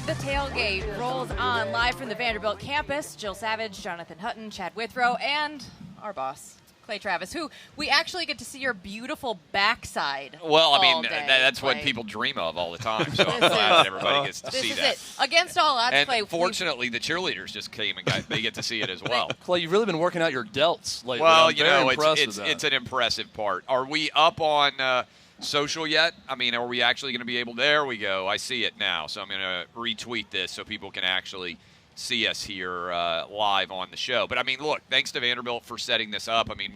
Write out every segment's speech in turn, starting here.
The Tailgate rolls on live from the Vanderbilt campus. Jill Savage, Jonathan Hutton, Chad Withrow, and our boss, Clay Travis, who we actually get to see your beautiful backside. Well, I mean, day, that's Clay. what people dream of all the time, so I'm glad that everybody gets to see that. This is it. Against all odds, And Clay. fortunately, the cheerleaders just came and they get to see it as well. Clay, you've really been working out your delts lately. Well, I'm very impressed with that. it's an impressive part. Are we up on social yet? I mean, are we actually going to be able? There we go. I see it now, so I'm going to retweet this so people can actually see us here live on the show. But I mean, look, thanks to Vanderbilt for setting this up. I mean,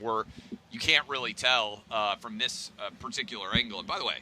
you can't really tell from this particular angle. And by the way,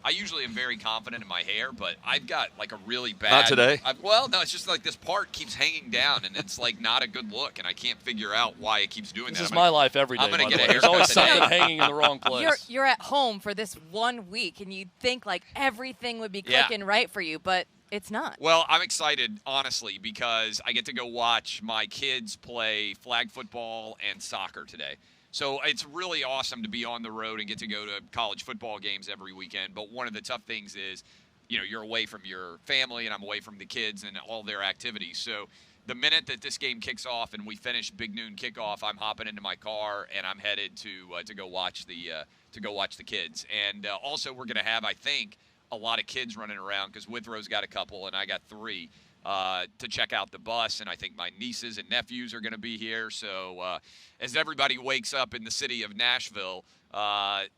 I usually am very confident in my hair, but I've got like a really bad. Not today. Well, no, it's just like this part keeps hanging down, and it's like not a good look, and I can't figure out why it keeps doing that. This is my life every day. I'm gonna by get the a way. There's haircut always today. something hanging in the wrong place. You're at home for this 1 week, and you'd think like everything would be clicking right for you, but it's not. Well, I'm excited, honestly, because I get to go watch my kids play flag football and soccer today. So it's really awesome to be on the road and get to go to college football games every weekend. But one of the tough things is, you're away from your family, and I'm away from the kids and all their activities. So the minute that this game kicks off and we finish Big Noon Kickoff, I'm hopping into my car and I'm headed to go watch the kids. And also, we're going to have, I think, a lot of kids running around because Withrow's got a couple and I got 3 to check out the bus, and I think my nieces and nephews are going to be here. So as everybody wakes up in the city of Nashville, I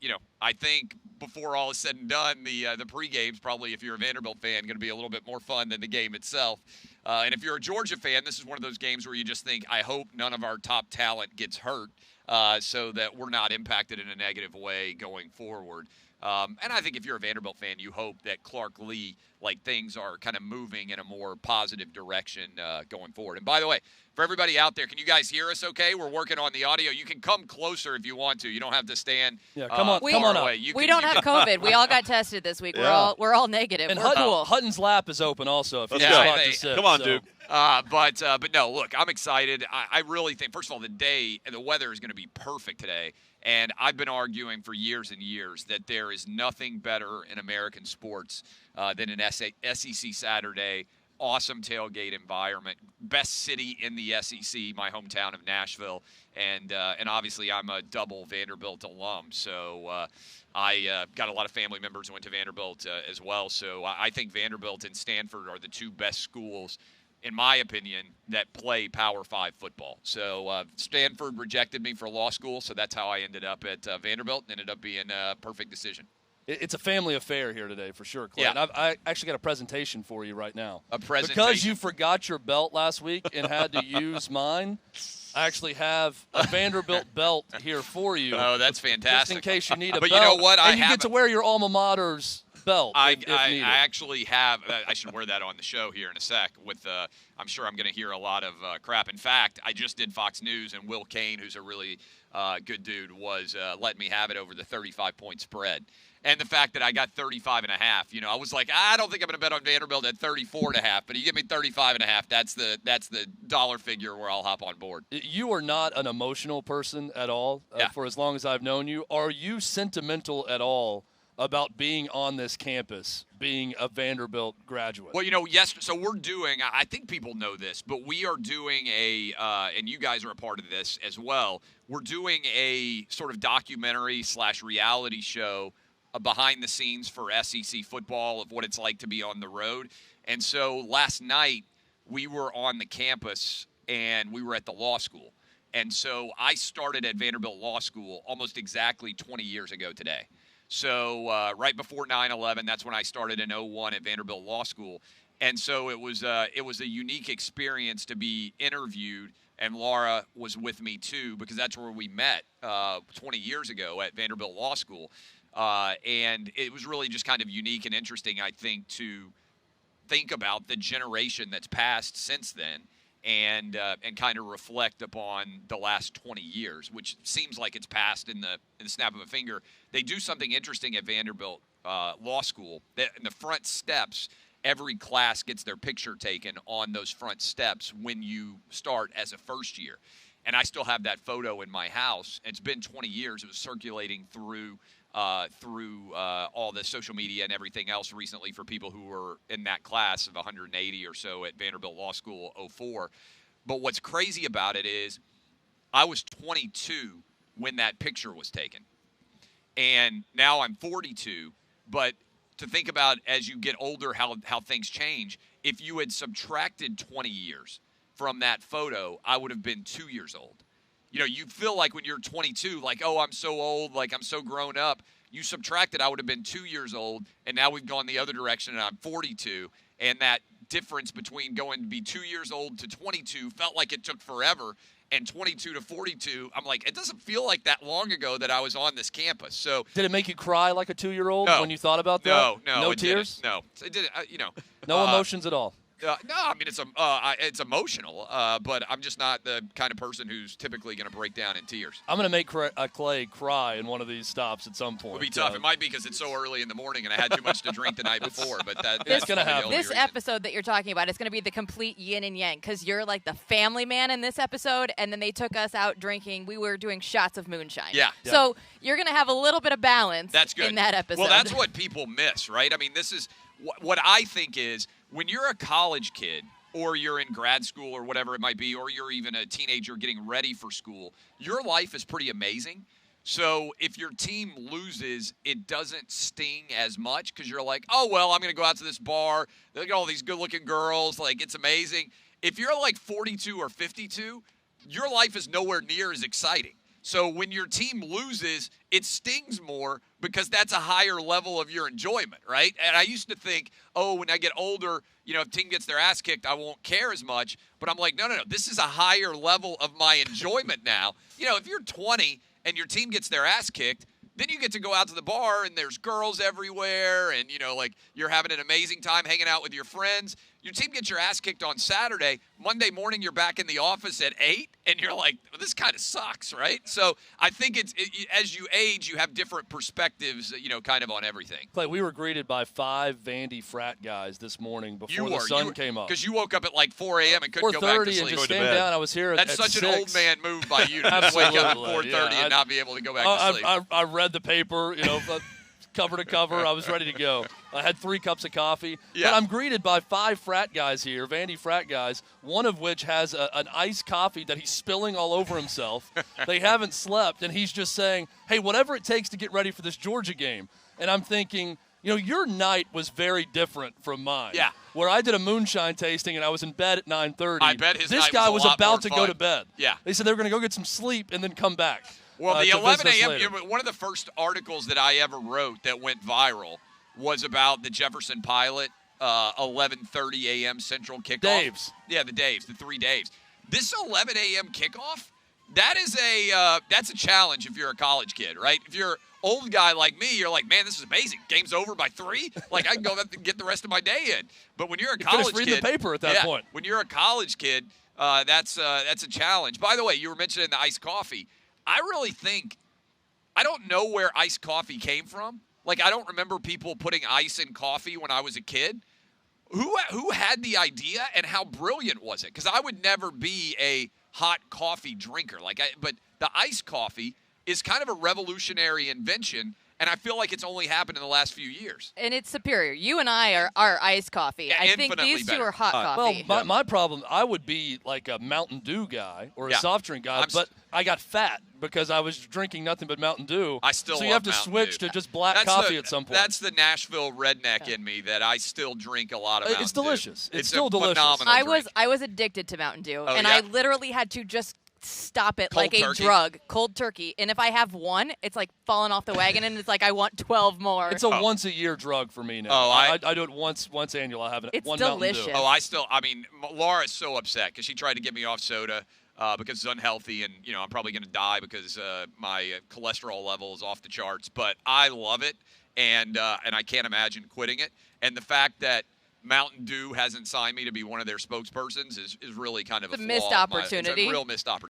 think before all is said and done, the pregame's probably, if you're a Vanderbilt fan, going to be a little bit more fun than the game itself. And if you're a Georgia fan, this is one of those games where you just think, I hope none of our top talent gets hurt so that we're not impacted in a negative way going forward. And I think if you're a Vanderbilt fan, you hope that Clark Lee, things are kind of moving in a more positive direction going forward. And by the way, for everybody out there, can you guys hear us okay? We're working on the audio. You can come closer if you want to. You don't have to stand come on away. up. We don't have COVID. We all got tested this week. Yeah. We're all negative. And we're cool. Hutton's lap is open also. If you Let's just go. want to sit, Come on, so. Duke. But no, look, I'm excited. I really think, first of all, the weather is going to be perfect today. And I've been arguing for years and years that there is nothing better in American sports than an SEC Saturday, awesome tailgate environment, best city in the SEC, my hometown of Nashville. And obviously I'm a double Vanderbilt alum. So I got a lot of family members who went to Vanderbilt as well. So I think Vanderbilt and Stanford are the 2 best schools, in my opinion, that play Power 5 football. So Stanford rejected me for law school, so that's how I ended up at Vanderbilt. It ended up being a perfect decision. It's a family affair here today, for sure, Clay. Yeah. And I actually got a presentation for you right now. A presentation? Because you forgot your belt last week and had to use mine, I actually have a Vanderbilt belt here for you. Oh, that's fantastic. Just in case you need a but belt. You know what? And you get to wear your alma mater's belt if I needed. actually have. I should wear that on the show here in a sec. I'm sure I'm going to hear a lot of crap. In fact, I just did Fox News, and Will Kane, who's a really good dude, was letting me have it over the 35-point spread. And the fact that I got 35.5, I was like, I don't think I'm going to bet on Vanderbilt at 34.5, but you give me 35.5, that's the dollar figure where I'll hop on board. You are not an emotional person at all for as long as I've known you. Are you sentimental at all about being on this campus, being a Vanderbilt graduate? Well, yes. So we're doing, I think people know this, but we are doing and you guys are a part of this as well. We're doing a sort of documentary / reality show behind the scenes for SEC football of what it's like to be on the road. And so last night we were on the campus and we were at the law school. And so I started at Vanderbilt Law School almost exactly 20 years ago today. So right before 9/11, that's when I started in 2001 at Vanderbilt Law School. And so it was a unique experience to be interviewed, and Laura was with me too, because that's where we met 20 years ago at Vanderbilt Law School. And it was really just kind of unique and interesting, I think, to think about the generation that's passed since then and kind of reflect upon the last 20 years, which seems like it's passed in the snap of a finger. They do something interesting at Vanderbilt Law School. In the front steps, every class gets their picture taken on those front steps when you start as a first year. And I still have that photo in my house. It's been 20 years. It was circulating through through all the social media and everything else recently for people who were in that class of 180 or so at Vanderbilt Law School 04. But what's crazy about it is I was 22 when that picture was taken. And now I'm 42. But to think about as you get older how things change, if you had subtracted 20 years from that photo, I would have been 2 years old. You know, you feel like when you're 22, like, oh, I'm so old, like I'm so grown up. You subtracted, I would have been 2 years old, and now we've gone the other direction, and I'm 42. And that difference between going to be 2 years old to 22 felt like it took forever, and 22 to 42, I'm like, it doesn't feel like that long ago that I was on this campus. So did it make you cry like a 2-year-old when you thought about that? No tears? No, it didn't. No emotions at all. No, I mean it's emotional, but I'm just not the kind of person who's typically going to break down in tears. I'm going to make Clay cry in one of these stops at some point. It'll be tough. It might be because it's so early in the morning and I had too much to drink the night before. But that's going to happen. This episode that you're talking about is going to be the complete yin and yang because you're like the family man in this episode, and then they took us out drinking. We were doing shots of moonshine. Yeah. So you're going to have a little bit of balance. That's good. In that episode. Well, that's what people miss, right? I mean, this is what I think is when you're a college kid or you're in grad school or whatever it might be, or you're even a teenager getting ready for school, your life is pretty amazing. So if your team loses, it doesn't sting as much because you're like, oh, well, I'm going to go out to this bar. Look at all these good-looking girls. Like, it's amazing. If you're like 42 or 52, your life is nowhere near as exciting. So when your team loses, it stings more because that's a higher level of your enjoyment, right? And I used to think, oh, when I get older, you know, if team gets their ass kicked, I won't care as much. But I'm like, no. This is a higher level of my enjoyment now. You know, if you're 20 and your team gets their ass kicked, then you get to go out to the bar and there's girls everywhere and, you know, like you're having an amazing time hanging out with your friends. Your team gets your ass kicked on Saturday. Monday morning, you're back in the office at 8, and you're like, well, this kind of sucks, right? So I think as you age, you have different perspectives, you know, kind of on everything. Clay, we were greeted by 5 Vandy frat guys this morning before the sun came up. Because you woke up at like 4 a.m. and couldn't go back to sleep. and just came down. I was here at 6. That's such an old man move by you to just wake up at 4:30 and not be able to go back to sleep. I read the paper, you know, cover to cover. I was ready to go. I had 3 cups of coffee. Yeah. But I'm greeted by 5 frat guys here, Vandy frat guys, one of which has an iced coffee that he's spilling all over himself. They haven't slept, and he's just saying, hey, whatever it takes to get ready for this Georgia game. And I'm thinking, you know, your night was very different from mine. Yeah. Where I did a moonshine tasting and I was in bed at 9:30. I bet his This night guy was was a lot about more to fun. go to bed. Yeah. They said they were going to go get some sleep and then come back. Well, the to 11 visit us a.m. later. One of the first articles that I ever wrote that went viral was about the Jefferson Pilot 11:30 a.m. Central kickoff. Daves. Yeah, the 3 Daves. This 11 a.m. kickoff, that's a challenge if you're a college kid, right? If you're an old guy like me, you're like, man, this is amazing. Game's over by 3. Like, I can go and get the rest of my day in. But when you're a college kid, reading the paper at that point. When you're a college kid, that's a challenge. By the way, you were mentioning the iced coffee. I really think I don't know where iced coffee came from. Like, I don't remember people putting ice in coffee when I was a kid. Who had the idea, and how brilliant was it? Because I would never be a hot coffee drinker. But the iced coffee is kind of a revolutionary invention, and I feel like it's only happened in the last few years. And it's superior. You and I are iced coffee. Yeah, I think these two are hot coffee. Well, my problem, I would be like a Mountain Dew guy or a soft drink guy, but I got fat because I was drinking nothing but Mountain Dew. I still so you have to Mountain switch Dew. to just black coffee at some point. That's the Nashville redneck in me that I still drink a lot of Mountain It's delicious. Dew. It's still delicious. Phenomenal drink. I was addicted to Mountain Dew, Oh, and yeah? I literally had to just stop it Cold like turkey? a drug, cold turkey. And if I have one, it's like falling off the wagon, and it's like I want 12 more. It's a once-a-year drug for me now. Oh, I do it once annual. I have It's one delicious. Mountain Dew. I mean, Laura's so upset because she tried to get me off soda because it's unhealthy, and, you know, I'm probably going to die because my cholesterol level is off the charts. But I love it, and I can't imagine quitting it. And the fact that Mountain Dew hasn't signed me to be one of their spokespersons is really kind of It's a a missed flaw. opportunity. It's a real missed opportunity.